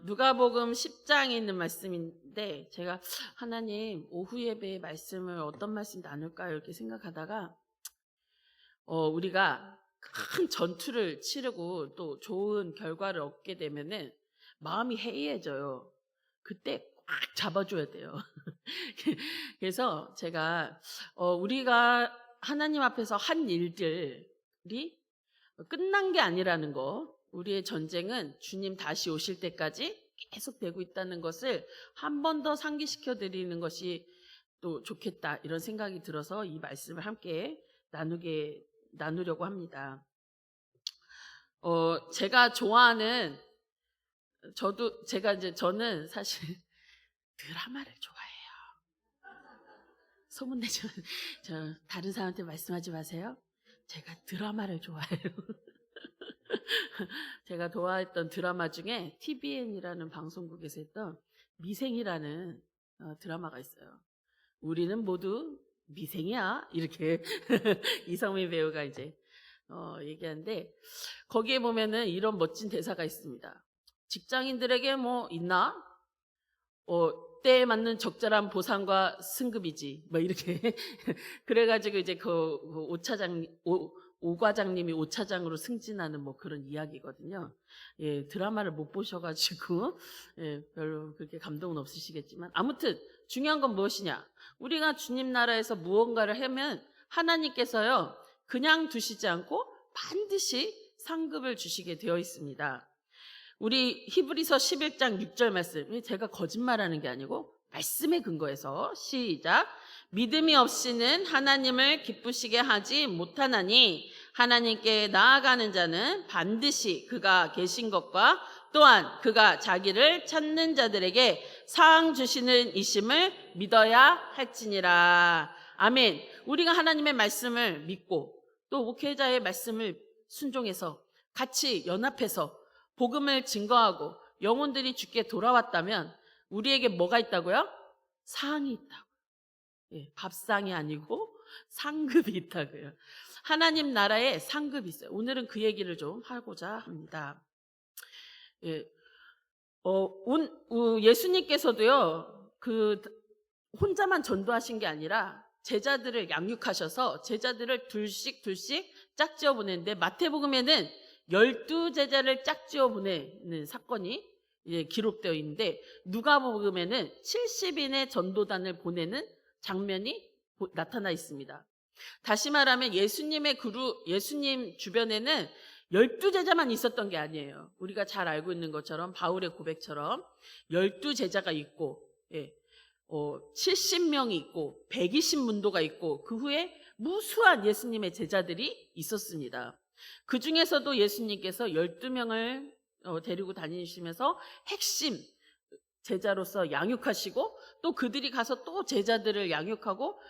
누가복음 10장에 있는 말씀인데 제가 하나님 오후 예배의 말씀을 어떤 말씀 나눌까 이렇게 생각하다가 우리가 큰 전투를 치르고 또 좋은 결과를 얻게 되면은 마음이 해이해져요. 그때 꽉 잡아줘야 돼요. 그래서 제가 우리가 하나님 앞에서 한 일들이 끝난 게 아니라는 거, 우리의 전쟁은 주님 다시 오실 때까지 계속 되고 있다는 것을 한 번 더 상기시켜 드리는 것이 또 좋겠다, 이런 생각이 들어서 이 말씀을 함께 나누려고 합니다. 제가 좋아하는, 저는 사실 드라마를 좋아해요. 소문내지 저 다른 사람한테 말씀하지 마세요. 제가 드라마를 좋아해요. 제가 좋아했던 드라마 중에 TVN이라는 방송국에서 했던 미생이라는 드라마가 있어요. 우리는 모두 미생이야, 이렇게 이성민 배우가 이제 얘기하는데, 거기에 보면은 이런 멋진 대사가 있습니다. 직장인들에게 뭐 있나? 때에 맞는 적절한 보상과 승급이지, 뭐 이렇게 그래가지고 이제 오 과장님이 5차장으로 승진하는 뭐 그런 이야기거든요. 예, 드라마를 못 보셔가지고 별로 그렇게 감동은 없으시겠지만, 아무튼 중요한 건 무엇이냐? 우리가 주님 나라에서 무언가를 하면 하나님께서요, 그냥 두시지 않고 반드시 상급을 주시게 되어 있습니다. 우리 히브리서 11장 6절 말씀, 제가 거짓말하는 게 아니고 말씀에 근거해서 시작. 믿음이 없이는 하나님을 기쁘시게 하지 못하나니 하나님께 나아가는 자는 반드시 그가 계신 것과 또한 그가 자기를 찾는 자들에게 상 주시는 이심을 믿어야 할지니라. 아멘. 우리가 하나님의 말씀을 믿고 또 목회자의 말씀을 순종해서 같이 연합해서 복음을 증거하고 영혼들이 주께 돌아왔다면 우리에게 뭐가 있다고요? 상이 있다고요. 예, 밥상이 아니고 상급이 있다고요. 하나님 나라에 상급이 있어요. 오늘은 그 얘기를 좀 하고자 합니다. 예, 예수님께서도요, 혼자만 전도하신 게 아니라 제자들을 양육하셔서 제자들을 둘씩 짝지어 보냈는데, 마태복음에는 12제자를 짝지어 보내는 사건이 기록되어 있는데, 누가복음에는 70인의 전도단을 보내는 장면이 나타나 있습니다. 다시 말하면 예수님 주변에는 12제자만 있었던 게 아니에요. 우리가 잘 알고 있는 것처럼 바울의 고백처럼 12제자가 있고 70명이 있고 120문도가 있고 그 후에 무수한 예수님의 제자들이 있었습니다. 그 중에서도 예수님께서 12명을 데리고 다니시면서 핵심 제자로서 양육하시고, 또 그들이 가서 또 제자들을 양육하고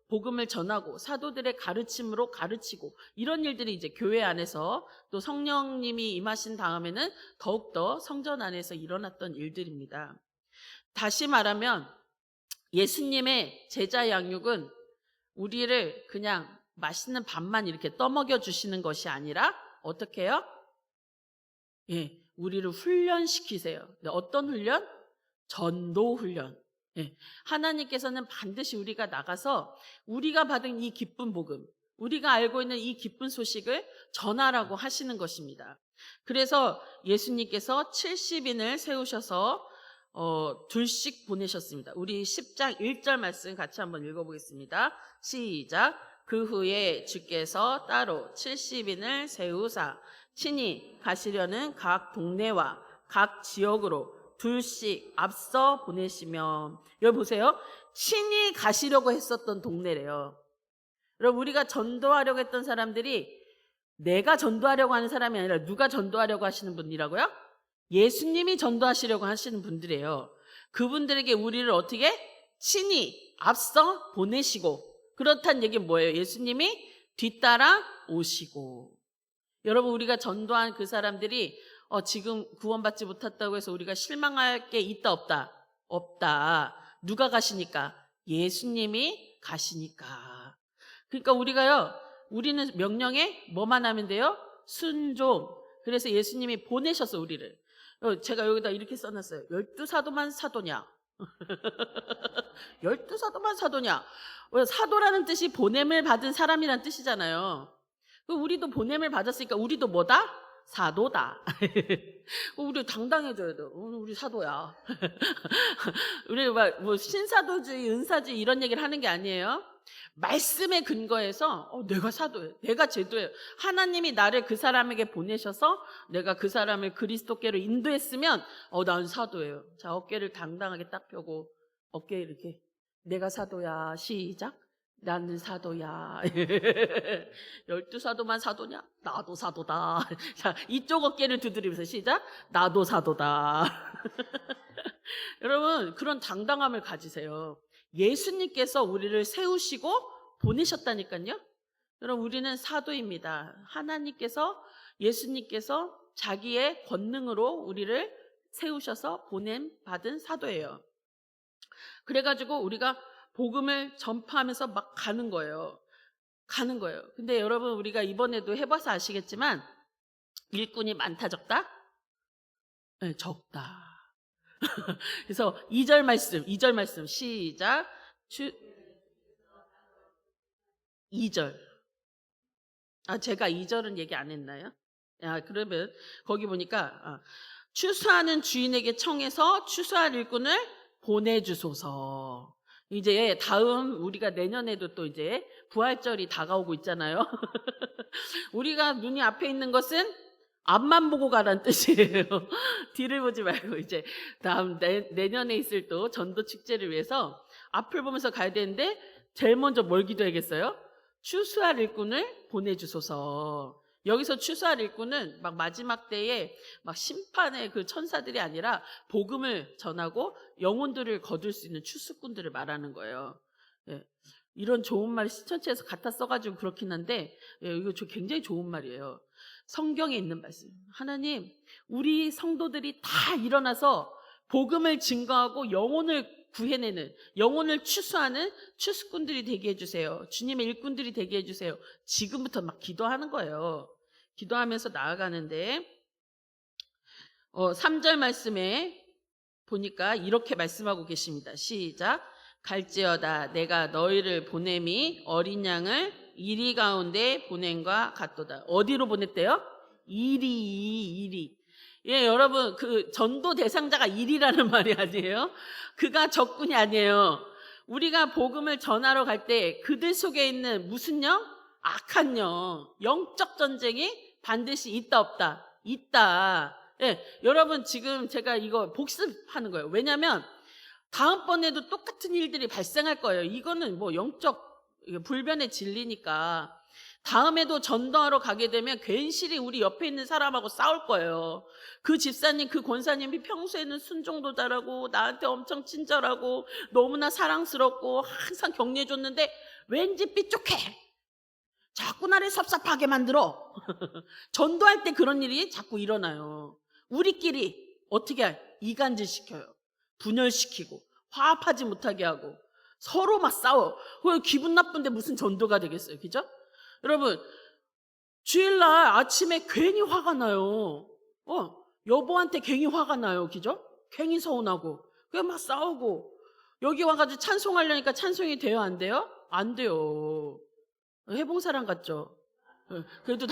복음을 전하고 사도들의 가르침으로 가르치고, 이런 일들이 이제 교회 안에서 또 성령님이 임하신 다음에는 더욱더 성전 안에서 일어났던 일들입니다. 다시 말하면 예수님의 제자 양육은 우리를 그냥 맛있는 밥만 이렇게 떠먹여 주시는 것이 아니라 어떻게 해요? 예, 우리를 훈련시키세요. 어떤 훈련? 전도 훈련. 예, 하나님께서는 반드시 우리가 나가서 우리가 받은 이 기쁜 복음, 우리가 알고 있는 이 기쁜 소식을 전하라고 하시는 것입니다. 그래서 예수님께서 70인을 세우셔서 둘씩 보내셨습니다. 우리 10장 1절 말씀 같이 한번 읽어보겠습니다. 시작. 그 후에 주께서 따로 70인을 세우사 친히 가시려는 각 동네와 각 지역으로 둘씩 앞서 보내시며, 여기 보세요. 친히 가시려고 했었던 동네래요. 여러분, 우리가 전도하려고 했던 사람들이 내가 전도하려고 하는 사람이 아니라 누가 전도하려고 하시는 분이라고요? 예수님이 전도하시려고 하시는 분들이에요. 그분들에게 우리를 어떻게? 친히 앞서 보내시고, 그렇다는 얘기는 뭐예요? 예수님이 뒤따라 오시고. 여러분, 우리가 전도한 그 사람들이 지금 구원받지 못했다고 해서 우리가 실망할 게 있다 없다? 없다. 누가 가시니까? 예수님이 가시니까. 그러니까 우리는 명령에 뭐만 하면 돼요? 순종. 그래서 예수님이 보내셔서 우리를. 제가 여기다 이렇게 써놨어요. 12사도만 사도냐? 12사도만 사도냐? 사도라는 뜻이 보냄을 받은 사람이란 뜻이잖아요. 우리도 보냄을 받았으니까 우리도 뭐다? 사도다. 우리 당당해져야 돼. 우리 사도야. 우리 뭐 신사도주의, 은사주의 이런 얘기를 하는 게 아니에요. 말씀에 근거해서 내가 사도예요. 내가 제도예요. 하나님이 나를 그 사람에게 보내셔서 내가 그 사람을 그리스도께로 인도했으면 난 사도예요. 자, 어깨를 당당하게 딱 펴고 어깨 이렇게 내가 사도야. 시작. 나는 사도야. 12사도만 사도냐? 나도 사도다. 자, 이쪽 어깨를 두드리면서 시작. 나도 사도다. 여러분, 그런 당당함을 가지세요. 예수님께서 우리를 세우시고 보내셨다니까요. 여러분, 우리는 사도입니다. 하나님께서, 예수님께서 자기의 권능으로 우리를 세우셔서 보냄 받은 사도예요. 그래가지고 우리가 복음을 전파하면서 막 가는 거예요. 근데 여러분, 우리가 이번에도 해봐서 아시겠지만 일꾼이 많다 적다? 네, 적다. 그래서 2절 말씀 시작. 2절. 제가 2절은 얘기 안 했나요? 그러면 거기 보니까 추수하는 주인에게 청해서 추수할 일꾼을 보내주소서. 이제 다음 우리가 내년에도 또 이제 부활절이 다가오고 있잖아요. 우리가 눈이 앞에 있는 것은 앞만 보고 가라는 뜻이에요. 뒤를 보지 말고 이제 다음 내년에 있을 또 전도 축제를 위해서 앞을 보면서 가야 되는데 제일 먼저 뭘 기도해야겠어요? 추수할 일꾼을 보내주소서. 여기서 추수할 일꾼은 막 마지막 때에 막 심판의 그 천사들이 아니라 복음을 전하고 영혼들을 거둘 수 있는 추수꾼들을 말하는 거예요. 이런 좋은 말이 신천지에서 갖다 써가지고 그렇긴 한데 이거 굉장히 좋은 말이에요. 성경에 있는 말씀. 하나님, 우리 성도들이 다 일어나서 복음을 증거하고 영혼을 구해내는, 영혼을 추수하는 추수꾼들이 되게 해주세요. 주님의 일꾼들이 되게 해주세요. 지금부터 막 기도하는 거예요. 기도하면서 나아가는데 3절 말씀에 보니까 이렇게 말씀하고 계십니다. 시작. 갈지어다 내가 너희를 보냄이 어린 양을 이리 가운데 보냄과 같도다. 어디로 보냈대요? 이리. 예, 여러분, 그 전도 대상자가 일이라는 말이 아니에요. 그가 적군이 아니에요. 우리가 복음을 전하러 갈 때 그들 속에 있는 무슨 영? 악한 영. 영적 전쟁이 반드시 있다 없다? 있다. 예, 여러분 지금 제가 이거 복습하는 거예요. 왜냐하면 다음번에도 똑같은 일들이 발생할 거예요. 이거는 뭐 영적 불변의 진리니까 다음에도 전도하러 가게 되면 괜시리 우리 옆에 있는 사람하고 싸울 거예요. 그 집사님, 그 권사님이 평소에는 순종도 잘하고 나한테 엄청 친절하고 너무나 사랑스럽고 항상 격려해줬는데 왠지 삐죽해. 자꾸 나를 섭섭하게 만들어. 전도할 때 그런 일이 자꾸 일어나요. 우리끼리 어떻게 이간질 시켜요. 분열시키고 화합하지 못하게 하고 서로 막 싸워. 기분 나쁜데 무슨 전도가 되겠어요. 그죠? 여러분, 주일날 아침에 괜히 화가 나요. 여보한테 괜히 화가 나요. 그죠? 괜히 서운하고. 그냥 막 싸우고. 여기 와가지고 찬송하려니까 찬송이 돼요? 안 돼요? 안 돼요. 해봉사랑 같죠? 그래도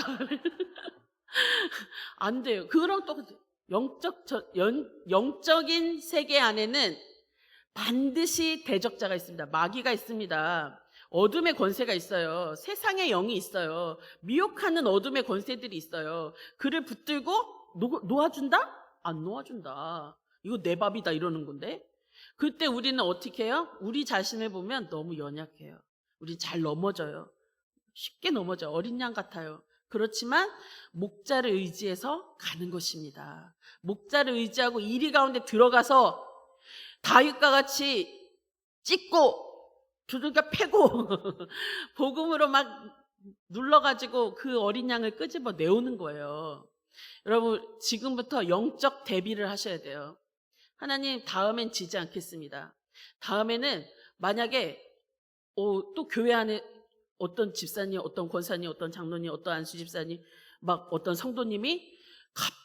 안 돼요. 그런 또 영적인 세계 안에는 반드시 대적자가 있습니다. 마귀가 있습니다. 어둠의 권세가 있어요. 세상의 영이 있어요. 미혹하는 어둠의 권세들이 있어요. 그를 붙들고 놓아준다? 안 놓아준다. 이거 내 밥이다 이러는 건데. 그때 우리는 어떻게 해요? 우리 자신을 보면 너무 연약해요. 우리 잘 넘어져요. 쉽게 넘어져. 어린 양 같아요. 그렇지만 목자를 의지해서 가는 것입니다. 목자를 의지하고 이리 가운데 들어가서 다윗과 같이 찢고 두들겨 패고 복음으로 막 눌러가지고 그 어린 양을 끄집어 내오는 거예요. 여러분, 지금부터 영적 대비를 하셔야 돼요. 하나님, 다음엔 지지 않겠습니다. 다음에는 만약에 또 교회 안에 어떤 집사님, 어떤 권사님, 어떤 장로님, 어떤 안수 집사님, 막 어떤 성도님이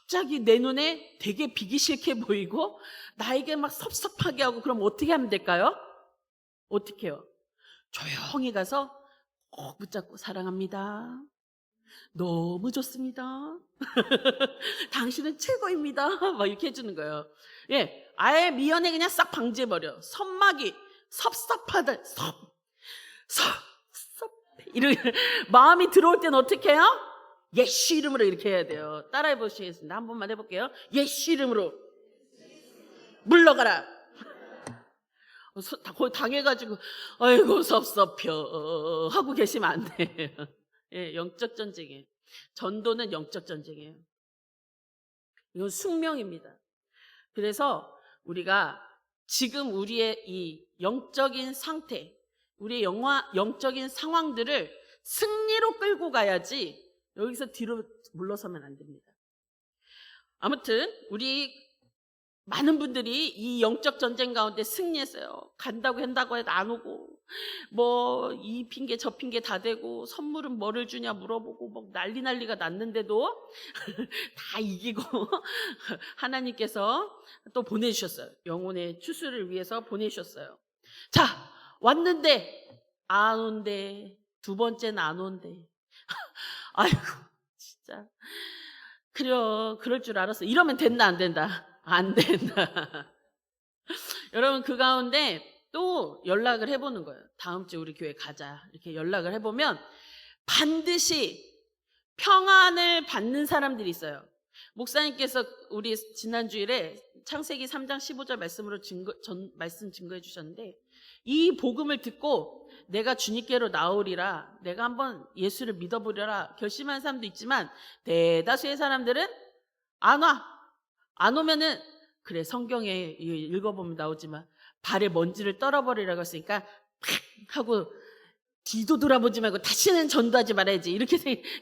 갑자기 내 눈에 되게 비기 싫게 보이고 나에게 막 섭섭하게 하고, 그럼 어떻게 하면 될까요? 어떻게 해요? 조용히 가서 꼭 붙잡고, 사랑합니다, 너무 좋습니다, 당신은 최고입니다, 막 이렇게 해주는 거예요. 예, 아예 미연에 그냥 싹 방지해버려. 섭막이 섭섭하다, 이런 마음이 들어올 때는 어떻게 해요? 예수 이름으로 이렇게 해야 돼요. 따라해 보시겠습니다. 한 번만 해볼게요. 예수 이름으로 물러가라. 거의 당해가지고 아이고 섭섭혀 하고 계시면 안 돼요. 예, 영적 전쟁이에요. 전도는 영적 전쟁이에요. 이건 숙명입니다. 그래서 우리가 지금 우리의 이 영적인 상태, 우리의 영적인 상황들을 승리로 끌고 가야지 여기서 뒤로 물러서면 안 됩니다. 아무튼 우리 많은 분들이 이 영적 전쟁 가운데 승리했어요. 간다고 한다고 해도 안 오고, 뭐 이 핑계 저 핑계 다 대고, 선물은 뭐를 주냐 물어보고 뭐 난리가 났는데도 다 이기고 하나님께서 또 보내주셨어요. 영혼의 추수를 위해서 보내주셨어요. 자, 왔는데 안 온대. 두 번째는 안 온대. 아이고 진짜 그럴 줄 알았어. 이러면 된다 안 된다? 안 된다. 여러분, 그 가운데 또 연락을 해보는 거예요. 다음 주에 우리 교회 가자, 이렇게 연락을 해보면 반드시 평안을 받는 사람들이 있어요. 목사님께서 우리 지난주일에 창세기 3장 15절 말씀으로 말씀 증거해 주셨는데, 이 복음을 듣고 내가 주님께로 나오리라, 내가 한번 예수를 믿어보려라 결심한 사람도 있지만, 대다수의 사람들은 안 와. 안 오면은, 그래 성경에 읽어보면 나오지만 발에 먼지를 떨어버리라고 했으니까 팍 하고 뒤도 돌아보지 말고 다시는 전도하지 말아야지, 이렇게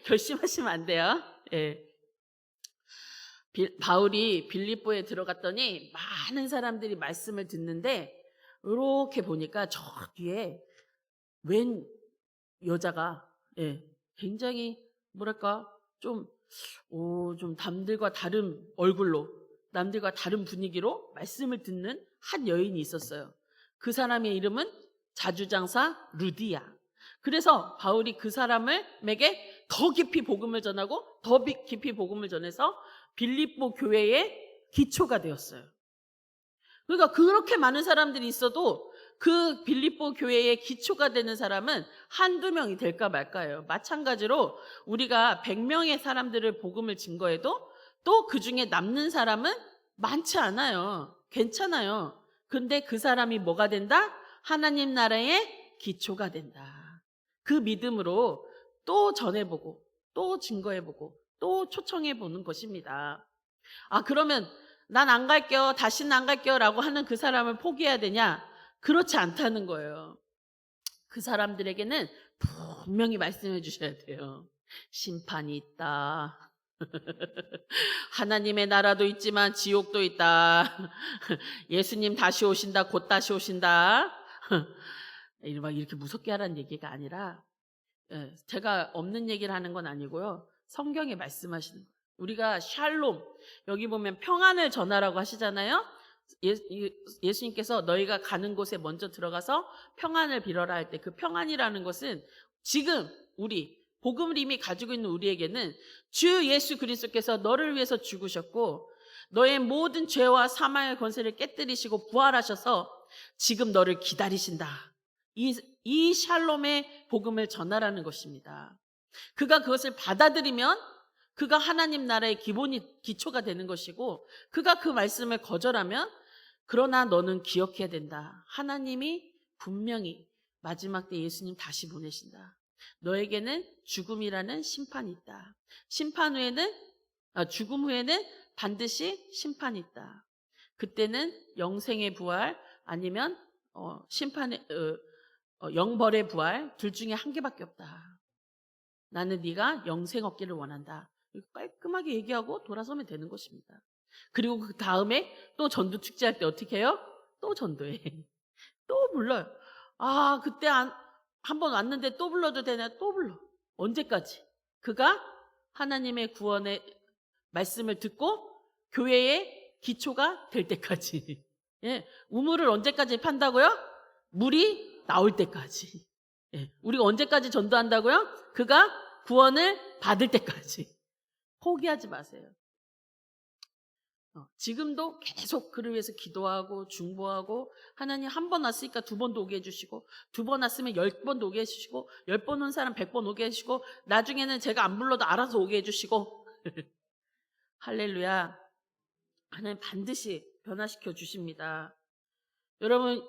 결심하시면 안 돼요. 예. 바울이 빌립보에 들어갔더니 많은 사람들이 말씀을 듣는데, 이렇게 보니까 저 뒤에 웬 여자가, 예, 굉장히 뭐랄까 좀 남들과 다른 얼굴로, 남들과 다른 분위기로 말씀을 듣는 한 여인이 있었어요. 그 사람의 이름은 자주장사 루디아. 그래서 바울이 그 사람에게 더 깊이 복음을 전하고 더 깊이 복음을 전해서 빌립보 교회의 기초가 되었어요. 그러니까 그렇게 많은 사람들이 있어도 그 빌립보 교회의 기초가 되는 사람은 한두 명이 될까 말까예요. 마찬가지로 우리가 100명의 사람들을 복음을 증거해도 또 그 중에 남는 사람은 많지 않아요. 괜찮아요. 근데 그 사람이 뭐가 된다? 하나님 나라의 기초가 된다. 그 믿음으로 또 전해보고 또 증거해보고 또 초청해보는 것입니다. 아, 그러면 난 안 갈게요, 다시는 안 갈게요 라고 하는 그 사람을 포기해야 되냐? 그렇지 않다는 거예요. 그 사람들에게는 분명히 말씀해 주셔야 돼요. 심판이 있다. 하나님의 나라도 있지만 지옥도 있다. 예수님 다시 오신다, 곧 다시 오신다. 막 이렇게 무섭게 하라는 얘기가 아니라, 제가 없는 얘기를 하는 건 아니고요. 성경에 말씀하시는 거예요. 우리가 샬롬, 여기 보면 평안을 전하라고 하시잖아요. 예수님께서 너희가 가는 곳에 먼저 들어가서 평안을 빌어라 할 때, 그 평안이라는 것은 지금 우리 복음을 이미 가지고 있는 우리에게는 주 예수 그리스도께서 너를 위해서 죽으셨고 너의 모든 죄와 사망의 권세를 깨뜨리시고 부활하셔서 지금 너를 기다리신다. 이 샬롬의 복음을 전하라는 것입니다. 그가 그것을 받아들이면 그가 하나님 나라의 기초가 되는 것이고, 그가 그 말씀을 거절하면, 그러나 너는 기억해야 된다. 하나님이 분명히 마지막 때 예수님 다시 보내신다. 너에게는 죽음이라는 심판이 있다. 죽음 후에는 반드시 심판이 있다. 그때는 영생의 부활 아니면 영벌의 부활, 둘 중에 한 개밖에 없다. 나는 네가 영생 얻기를 원한다. 깔끔하게 얘기하고 돌아서면 되는 것입니다. 그리고 그 다음에 또 전도 축제할 때 어떻게 해요? 또 전도해. 또 불러요. 아, 그때 한 번 왔는데 또 불러도 되나? 또 불러. 언제까지? 그가 하나님의 구원의 말씀을 듣고 교회의 기초가 될 때까지. 예, 우물을 언제까지 판다고요? 물이 나올 때까지. 예, 우리가 언제까지 전도한다고요? 그가 구원을 받을 때까지. 포기하지 마세요. 지금도 계속 그를 위해서 기도하고 중보하고, 하나님 한 번 왔으니까 두 번도 오게 해주시고, 두 번 왔으면 10번도 오게 해주시고, 10번 온 사람 100번 오게 해주시고, 나중에는 제가 안 불러도 알아서 오게 해주시고. 할렐루야. 하나님 반드시 변화시켜 주십니다. 여러분,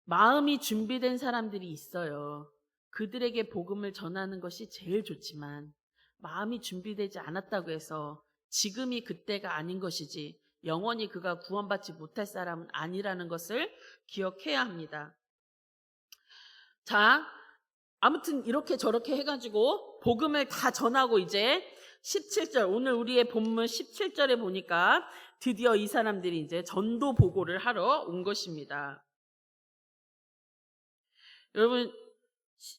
마음이 준비된 사람들이 있어요. 그들에게 복음을 전하는 것이 제일 좋지만, 마음이 준비되지 않았다고 해서 지금이 그때가 아닌 것이지 영원히 그가 구원받지 못할 사람은 아니라는 것을 기억해야 합니다. 자, 아무튼 이렇게 저렇게 해가지고 복음을 다 전하고 이제 17절, 오늘 우리의 본문 17절에 보니까 드디어 이 사람들이 이제 전도 보고를 하러 온 것입니다. 여러분,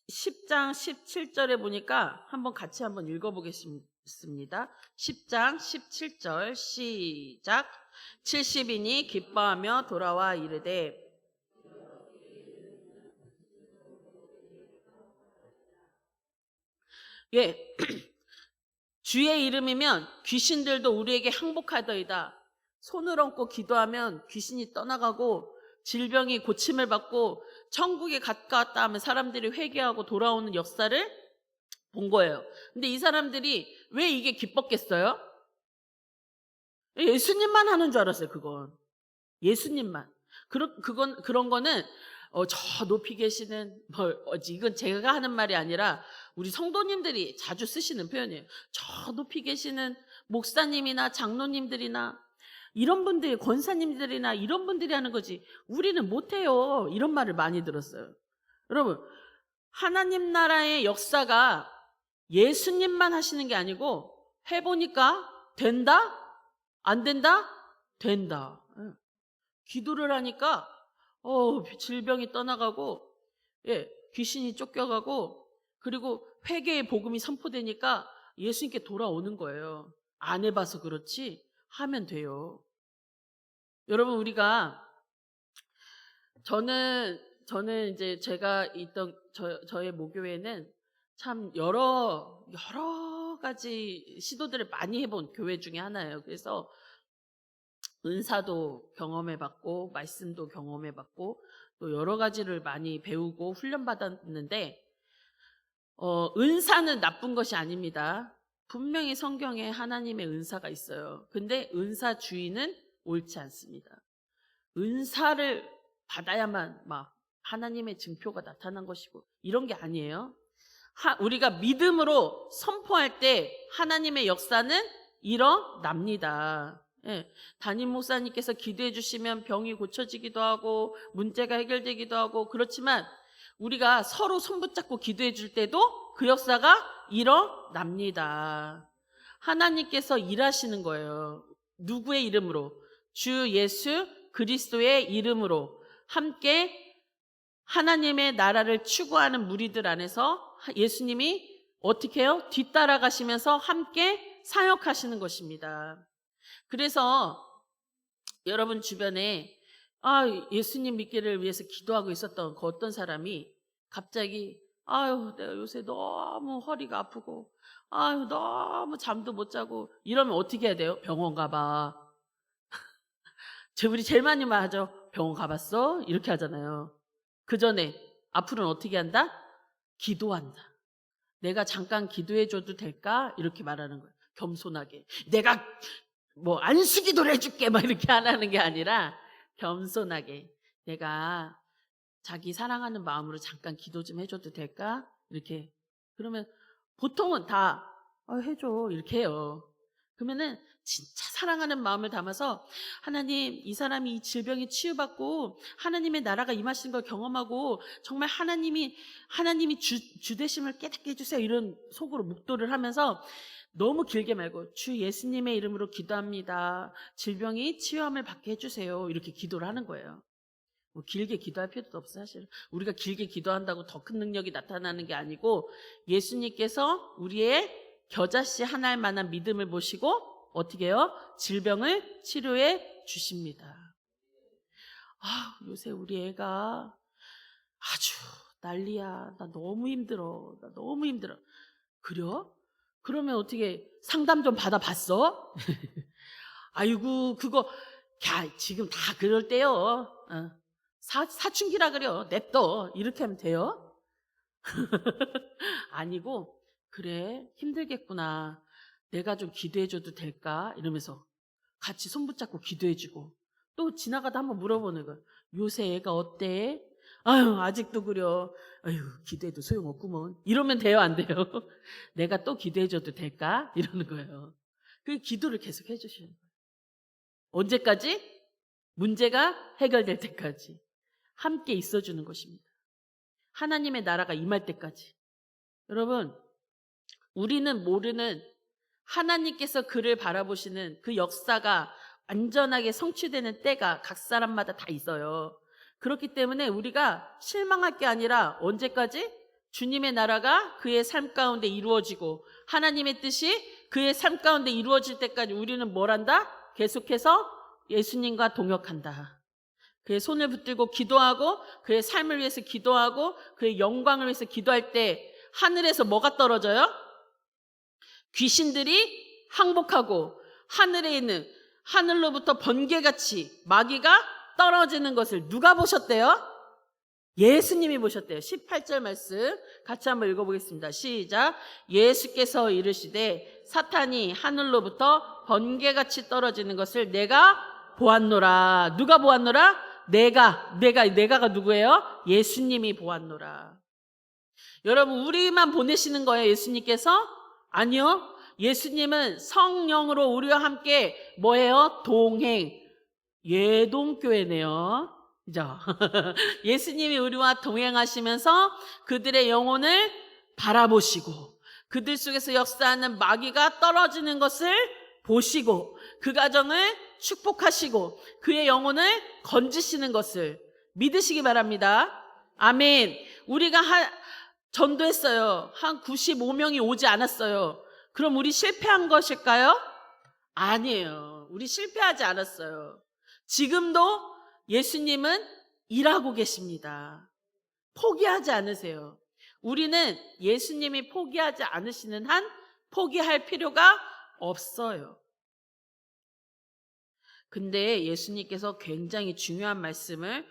10장 17절에 보니까 같이 한번 읽어보겠습니다. 10장 17절 시작. 70인이 기뻐하며 돌아와 이르되, 예, 주의 이름이면 귀신들도 우리에게 항복하더이다. 손을 얹고 기도하면 귀신이 떠나가고 질병이 고침을 받고 천국에 가까웠다 하면 사람들이 회개하고 돌아오는 역사를 본 거예요. 근데 이 사람들이 왜 이게 기뻤겠어요? 예수님만 하는 줄 알았어요. 그건 예수님만. 그런 거는 저 높이 계시는 이건 제가 하는 말이 아니라 우리 성도님들이 자주 쓰시는 표현이에요. 저 높이 계시는 목사님이나 장로님들이나 이런 분들, 권사님들이나 이런 분들이 하는 거지 우리는 못해요. 이런 말을 많이 들었어요. 여러분, 하나님 나라의 역사가 예수님만 하시는 게 아니고 해보니까 된다? 안 된다? 된다. 기도를 하니까 질병이 떠나가고, 예, 귀신이 쫓겨가고, 그리고 회개의 복음이 선포되니까 예수님께 돌아오는 거예요. 안 해봐서 그렇지 하면 돼요. 여러분, 우리가 저는 이제 제가 있던 저의 모교회는 참 여러 가지 시도들을 많이 해본 교회 중에 하나예요. 그래서 은사도 경험해봤고 말씀도 경험해봤고 또 여러 가지를 많이 배우고 훈련받았는데, 은사는 나쁜 것이 아닙니다. 분명히 성경에 하나님의 은사가 있어요. 근데 은사 주의는 옳지 않습니다. 은사를 받아야만 막 하나님의 증표가 나타난 것이고 이런 게 아니에요. 우리가 믿음으로 선포할 때 하나님의 역사는 일어납니다. 예, 담임 목사님께서 기도해 주시면 병이 고쳐지기도 하고 문제가 해결되기도 하고, 그렇지만 우리가 서로 손붙잡고 기도해 줄 때도 그 역사가 일어납니다. 하나님께서 일하시는 거예요. 누구의 이름으로? 주 예수 그리스도의 이름으로 함께 하나님의 나라를 추구하는 무리들 안에서 예수님이 어떻게 해요? 뒤따라가시면서 함께 사역하시는 것입니다. 그래서 여러분 주변에 예수님 믿기를 위해서 기도하고 있었던 그 어떤 사람이 갑자기 내가 요새 너무 허리가 아프고 너무 잠도 못 자고 이러면 어떻게 해야 돼요? 병원 가봐. 우리 제일 많이 말하죠. 병원 가봤어? 이렇게 하잖아요. 그 전에 앞으로는 어떻게 한다? 기도한다. 내가 잠깐 기도해줘도 될까? 이렇게 말하는 거예요. 겸손하게. 내가 안수기도를 해줄게 막 이렇게 안 하는 게 아니라 겸손하게 내가 자기 사랑하는 마음으로 잠깐 기도 좀 해줘도 될까? 이렇게. 그러면 보통은 다 해줘 이렇게 해요. 그러면은 진짜 사랑하는 마음을 담아서 하나님, 이 사람이 이 질병이 치유받고 하나님의 나라가 임하시는 걸 경험하고 정말 하나님이 주 되심을 깨닫게 해주세요. 이런 속으로 묵도를 하면서 너무 길게 말고 주 예수님의 이름으로 기도합니다. 질병이 치유함을 받게 해주세요. 이렇게 기도를 하는 거예요. 길게 기도할 필요도 없어요. 사실 우리가 길게 기도한다고 더 큰 능력이 나타나는 게 아니고 예수님께서 우리의 겨자씨 하나일 만한 믿음을 보시고 어떻게 해요? 질병을 치료해 주십니다. 요새 우리 애가 아주 난리야. 나 너무 힘들어. 그래요? 그러면 어떻게 상담 좀 받아봤어? 아이고, 그거 지금 다 그럴 때요. 사춘기라 그래요. 냅둬. 이렇게 하면 돼요? 아니고, 그래, 힘들겠구나. 내가 좀 기도해줘도 될까? 이러면서 같이 손 붙잡고 기도해주고, 또 지나가다 한번 물어보는 거야. 요새 애가 어때? 아유, 아직도 그려. 아유, 기도해도 소용없구먼. 이러면 돼요, 안 돼요? 내가 또 기도해줘도 될까? 이러는 거예요. 그 기도를 계속 해주시는 거예요. 언제까지? 문제가 해결될 때까지 함께 있어주는 것입니다. 하나님의 나라가 임할 때까지. 여러분, 우리는 모르는 하나님께서 그를 바라보시는 그 역사가 완전하게 성취되는 때가 각 사람마다 다 있어요. 그렇기 때문에 우리가 실망할 게 아니라 언제까지? 주님의 나라가 그의 삶 가운데 이루어지고 하나님의 뜻이 그의 삶 가운데 이루어질 때까지 우리는 뭘 한다? 계속해서 예수님과 동역한다. 그의 손을 붙들고 기도하고 그의 삶을 위해서 기도하고 그의 영광을 위해서 기도할 때 하늘에서 뭐가 떨어져요? 귀신들이 항복하고 하늘에 있는 하늘로부터 번개같이 마귀가 떨어지는 것을 누가 보셨대요? 예수님이 보셨대요. 18절 말씀 같이 한번 읽어보겠습니다. 시작. 예수께서 이르시되 사탄이 하늘로부터 번개같이 떨어지는 것을 내가 보았노라. 누가 보았노라? 내가가 누구예요? 예수님이 보았노라. 여러분, 우리만 보내시는 거예요, 예수님께서? 아니요. 예수님은 성령으로 우리와 함께 뭐예요? 동행. 예동교회네요. 그죠? 예수님이 우리와 동행하시면서 그들의 영혼을 바라보시고 그들 속에서 역사하는 마귀가 떨어지는 것을 보시고 그 가정을 축복하시고 그의 영혼을 건지시는 것을 믿으시기 바랍니다. 아멘. 우리가 전도했어요. 한 95명이 오지 않았어요. 그럼 우리 실패한 것일까요? 아니에요. 우리 실패하지 않았어요. 지금도 예수님은 일하고 계십니다. 포기하지 않으세요. 우리는 예수님이 포기하지 않으시는 한 포기할 필요가 없어요. 근데 예수님께서 굉장히 중요한 말씀을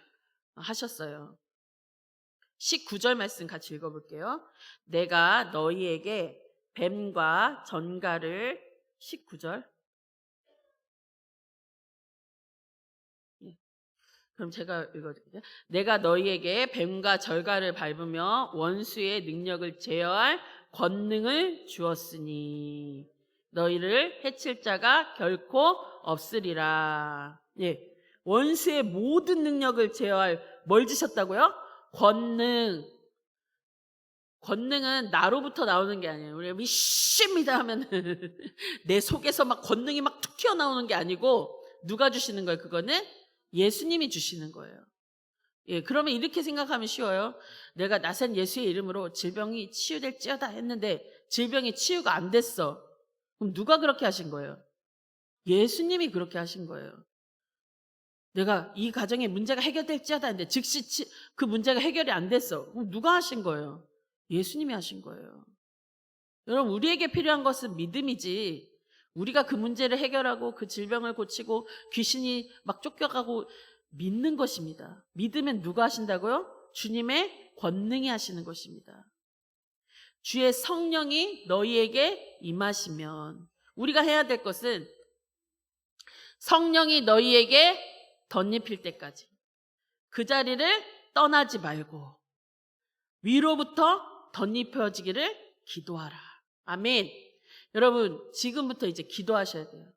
하셨어요. 19절 말씀 같이 읽어볼게요. 내가 너희에게 뱀과 전갈을 19절. 그럼 제가 읽어드릴게요. 내가 너희에게 뱀과 절갈을 밟으며 원수의 능력을 제어할 권능을 주었으니 너희를 해칠 자가 결코 없으리라. 예, 원수의 모든 능력을 제어할 뭘 주셨다고요? 권능. 권능은 나로부터 나오는 게 아니에요. 우리가 믿습니다 하면 내 속에서 막 권능이 막 툭 튀어나오는 게 아니고 누가 주시는 거예요? 그거는 예수님이 주시는 거예요. 예, 그러면 이렇게 생각하면 쉬워요. 내가 나선 예수의 이름으로 질병이 치유될지어다 했는데 질병이 치유가 안 됐어. 그럼 누가 그렇게 하신 거예요? 예수님이 그렇게 하신 거예요. 내가 이 가정의 문제가 해결될지어다 했는데 즉시 그 문제가 해결이 안 됐어. 그럼 누가 하신 거예요? 예수님이 하신 거예요. 여러분, 우리에게 필요한 것은 믿음이지 우리가 그 문제를 해결하고 그 질병을 고치고 귀신이 막 쫓겨가고 믿는 것입니다. 믿으면 누가 하신다고요? 주님의 권능이 하시는 것입니다. 주의 성령이 너희에게 임하시면 우리가 해야 될 것은 성령이 너희에게 덧입힐 때까지 그 자리를 떠나지 말고 위로부터 덧입혀지기를 기도하라. 아멘. 여러분, 지금부터 이제 기도하셔야 돼요.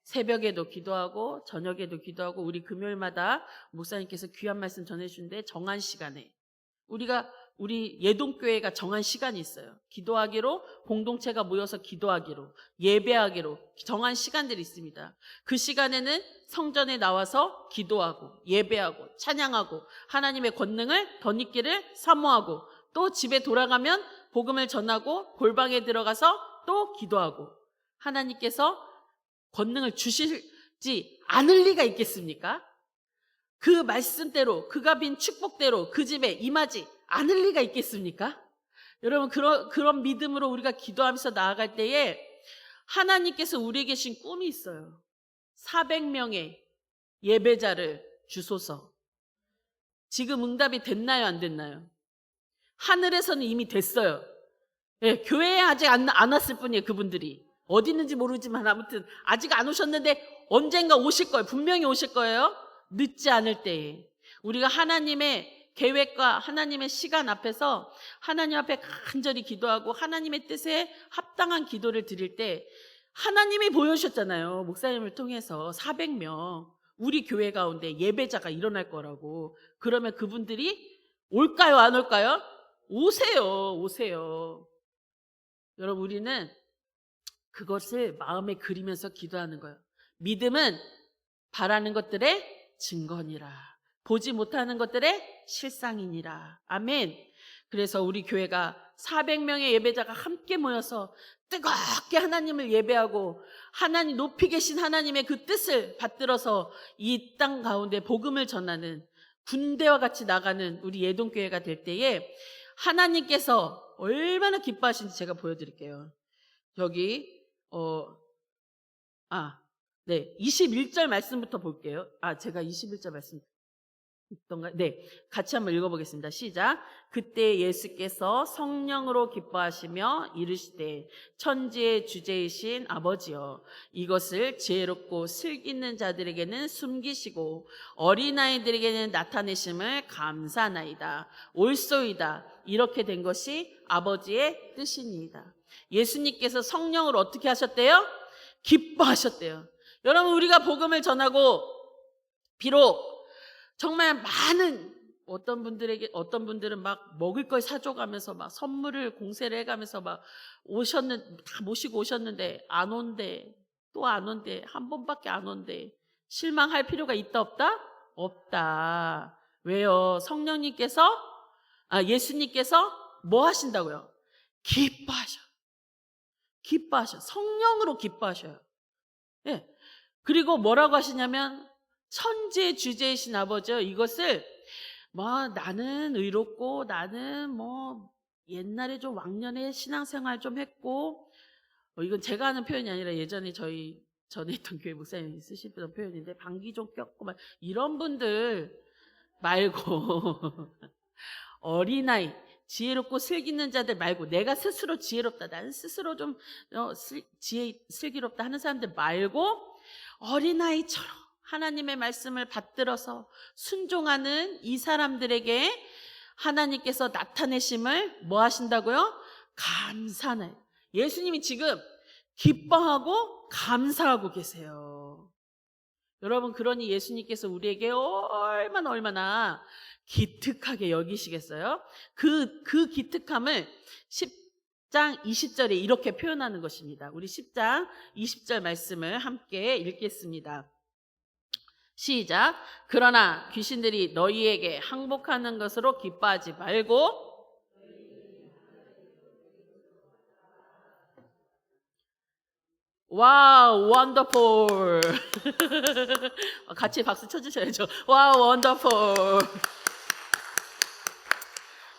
새벽에도 기도하고 저녁에도 기도하고 우리 금요일마다 목사님께서 귀한 말씀 전해주는데 정한 시간에 우리 예동교회가 정한 시간이 있어요. 기도하기로 공동체가 모여서 기도하기로 예배하기로 정한 시간들이 있습니다. 그 시간에는 성전에 나와서 기도하고 예배하고 찬양하고 하나님의 권능을 덧입기를 사모하고 또 집에 돌아가면 복음을 전하고 골방에 들어가서 또 기도하고 하나님께서 권능을 주실지 않을 리가 있겠습니까? 그 말씀대로, 그가 빈 축복대로 그 집에 임하지 않을 리가 있겠습니까? 여러분, 그런 믿음으로 우리가 기도하면서 나아갈 때에 하나님께서 우리에게 주신 꿈이 있어요. 400명의 예배자를 주소서. 지금 응답이 됐나요, 안 됐나요? 하늘에서는 이미 됐어요. 네, 교회에 아직 안 왔을 뿐이에요. 그분들이 어디 있는지 모르지만 아무튼 아직 안 오셨는데 언젠가 오실 거예요. 분명히 오실 거예요. 늦지 않을 때에 우리가 하나님의 계획과 하나님의 시간 앞에서 하나님 앞에 간절히 기도하고 하나님의 뜻에 합당한 기도를 드릴 때 하나님이 보여주셨잖아요. 목사님을 통해서 400명 우리 교회 가운데 예배자가 일어날 거라고. 그러면 그분들이 올까요, 안 올까요? 오세요, 오세요. 여러분, 우리는 그것을 마음에 그리면서 기도하는 거예요. 믿음은 바라는 것들의 증거니라, 보지 못하는 것들의 실상이니라. 아멘. 그래서 우리 교회가 400명의 예배자가 함께 모여서 뜨겁게 하나님을 예배하고 하나님 높이 계신 하나님의 그 뜻을 받들어서 이 땅 가운데 복음을 전하는 군대와 같이 나가는 우리 예동교회가 될 때에 하나님께서 얼마나 기뻐하시는지 제가 보여드릴게요. 여기 21절 말씀부터 볼게요. 제가 21절 말씀 있던가요? 네, 같이 한번 읽어보겠습니다. 시작. 그때 예수께서 성령으로 기뻐하시며 이르시되 천지의 주제이신 아버지여, 이것을 지혜롭고 슬기있는 자들에게는 숨기시고 어린아이들에게는 나타내심을 감사하나이다. 옳소이다. 이렇게 된 것이 아버지의 뜻이니이다. 예수님께서 성령을 어떻게 하셨대요? 기뻐하셨대요. 여러분, 우리가 복음을 전하고 비록 정말 많은 어떤 분들은 막 먹을 걸 사줘가면서 막 선물을 공세를 해가면서 막 다 모시고 오셨는데 안 온대, 또 안 온대, 한 번밖에 안 온대. 실망할 필요가 있다 없다? 없다. 왜요? 예수님께서 뭐 하신다고요? 기뻐하셔. 성령으로 기뻐하셔요. 예. 그리고 뭐라고 하시냐면 천지의 주제이신 아버지요, 이것을 나는 의롭고 나는 옛날에 좀 왕년에 신앙생활 좀 했고, 이건 제가 하는 표현이 아니라 예전에 전에 있던 교회 목사님이 쓰시던 표현인데, 방귀 좀 꼈고 막 이런 분들 말고 어린아이, 지혜롭고 슬기있는 자들 말고, 내가 스스로 지혜롭다, 나는 스스로 좀 슬기롭다 하는 사람들 말고 어린아이처럼 하나님의 말씀을 받들어서 순종하는 이 사람들에게 하나님께서 나타내심을 뭐 하신다고요? 감사하나요. 예수님이 지금 기뻐하고 감사하고 계세요. 여러분, 그러니 예수님께서 우리에게 얼마나 기특하게 여기시겠어요? 그 기특함을 10장 20절에 이렇게 표현하는 것입니다. 우리 10장 20절 말씀을 함께 읽겠습니다. 시작. 그러나 귀신들이 너희에게 항복하는 것으로 기뻐하지 말고 와우, 원더풀. 같이 박수 쳐주셔야죠. 와우, 원더풀.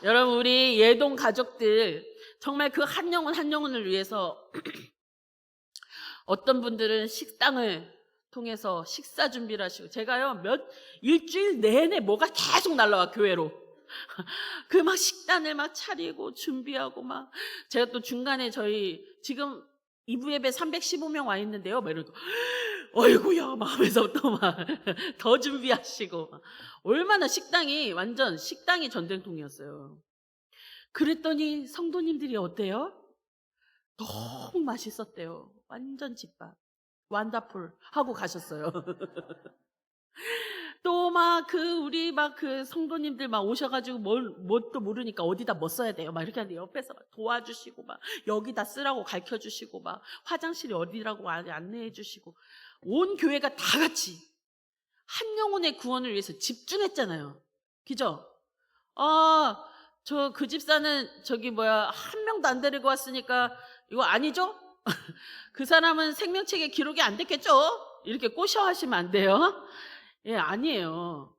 여러분, 우리 예동 가족들 정말 그 한 영혼을 위해서 어떤 분들은 식당을 통해서 식사 준비를 하시고, 제가요 일주일 내내 뭐가 계속 날라와, 교회로. 그 막 식단을 막 차리고 준비하고 막, 제가 또 중간에 저희 지금 2부 예배 315명 와 있는데요, 막 이러고 어이구야 막 하면서 또 막 더 준비하시고 막. 얼마나 식당이 전쟁통이었어요. 그랬더니 성도님들이 어때요? 너무 맛있었대요. 완전 집밥. 완다풀 하고 가셨어요. 또 우리 그 성도님들 오셔가지고 뭣도 모르니까 어디다 뭐 써야 돼요. 막 이렇게 하는데 옆에서 도와주시고 여기다 쓰라고 가르쳐 주시고 화장실이 어디라고 안내해 주시고, 온 교회가 다 같이 한 영혼의 구원을 위해서 집중했잖아요. 그죠? 그 집사는 한 명도 안 데리고 왔으니까 이거 아니죠? 그 사람은 생명책에 기록이 안 됐겠죠? 이렇게 꼬셔하시면 안 돼요. 예, 아니에요.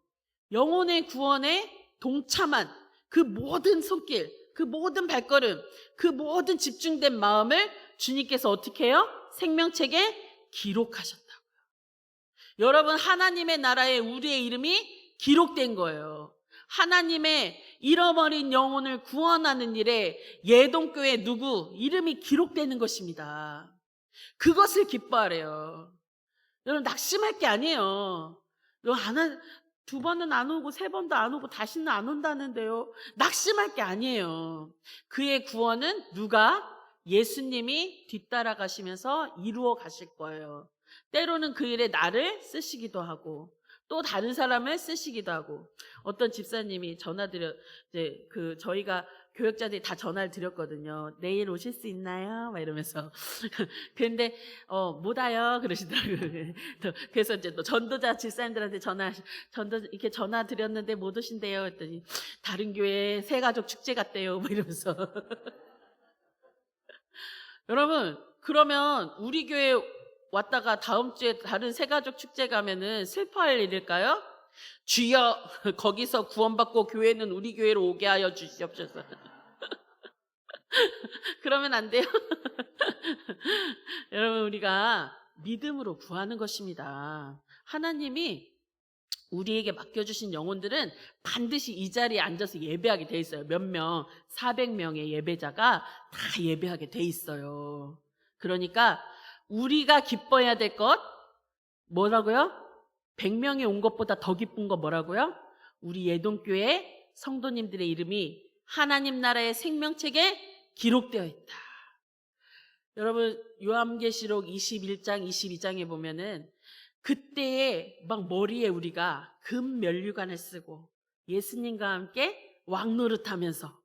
영혼의 구원에 동참한 그 모든 손길, 그 모든 발걸음, 그 모든 집중된 마음을 주님께서 어떻게 해요? 생명책에 기록하셨다고요. 여러분, 하나님의 나라에 우리의 이름이 기록된 거예요. 하나님의 잃어버린 영혼을 구원하는 일에 예동교회 누구 이름이 기록되는 것입니다. 그것을 기뻐하래요. 여러분, 낙심할 게 아니에요. 두 번은 안 오고 세 번도 안 오고 다시는 안 온다는데요. 낙심할 게 아니에요. 그의 구원은 누가? 예수님이 뒤따라 가시면서 이루어 가실 거예요. 때로는 그 일에 나를 쓰시기도 하고 또 다른 사람을 쓰시기도 하고. 어떤 집사님이 저희가 교역자들이 다 전화를 드렸거든요. 내일 오실 수 있나요? 막 이러면서. 근데 못 와요 그러시더라고요. 그래서 이제 또 전도자 집사님들한테 이렇게 전화 드렸는데 못 오신대요. 했더니 다른 교회 새가족 축제 갔대요. 막 이러면서. 여러분, 그러면 우리 교회 왔다가 다음 주에 다른 새가족 축제 가면은 슬퍼할 일일까요? 주여, 거기서 구원받고 교회는 우리 교회로 오게 하여 주시옵소서. 그러면 안 돼요. 여러분, 우리가 믿음으로 구하는 것입니다. 하나님이 우리에게 맡겨주신 영혼들은 반드시 이 자리에 앉아서 예배하게 돼 있어요. 몇 명, 400명의 예배자가 다 예배하게 돼 있어요. 그러니까 우리가 기뻐해야 될 것 뭐라고요? 100명이 온 것보다 더 기쁜 거 뭐라고요? 우리 예동교회 성도님들의 이름이 하나님 나라의 생명책에 기록되어 있다. 여러분, 요한계시록 21장, 22장에 보면은 그때에 막 머리에 우리가 금 면류관을 쓰고 예수님과 함께 왕노릇하면서,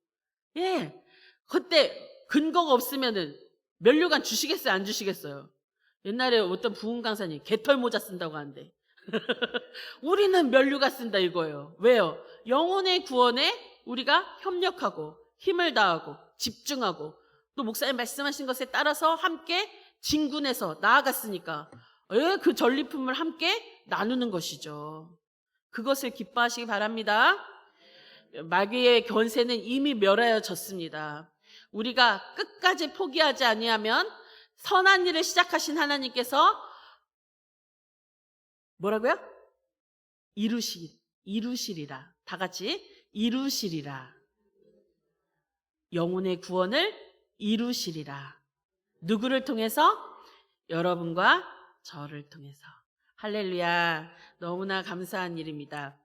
예, 그때 근거가 없으면은 면류관 주시겠어요? 안 주시겠어요? 옛날에 어떤 부흥 강사님 개털 모자 쓴다고 하는데 우리는 면류관 쓴다 이거예요. 왜요? 영혼의 구원에 우리가 협력하고 힘을 다하고 집중하고 또 목사님 말씀하신 것에 따라서 함께 진군해서 나아갔으니까 그 전리품을 함께 나누는 것이죠. 그것을 기뻐하시기 바랍니다. 마귀의 권세는 이미 멸하여졌습니다. 우리가 끝까지 포기하지 아니하면 선한 일을 시작하신 하나님께서 뭐라고요? 이루시리라. 다 같이 이루시리라. 영혼의 구원을 이루시리라. 누구를 통해서? 여러분과 저를 통해서. 할렐루야. 너무나 감사한 일입니다.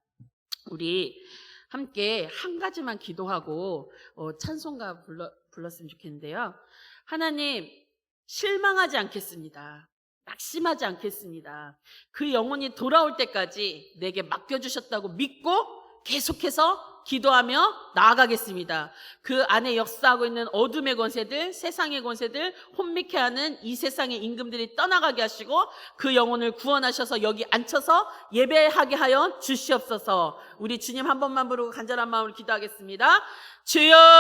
우리 함께 한 가지만 기도하고 찬송가 불렀으면 좋겠는데요. 하나님, 실망하지 않겠습니다. 낙심하지 않겠습니다. 그 영혼이 돌아올 때까지 내게 맡겨주셨다고 믿고 계속해서 기도하며 나아가겠습니다. 그 안에 역사하고 있는 어둠의 권세들, 세상의 권세들, 혼미케 하는 이 세상의 임금들이 떠나가게 하시고 그 영혼을 구원하셔서 여기 앉혀서 예배하게 하여 주시옵소서. 우리 주님 한 번만 부르고 간절한 마음으로 기도하겠습니다. 주여!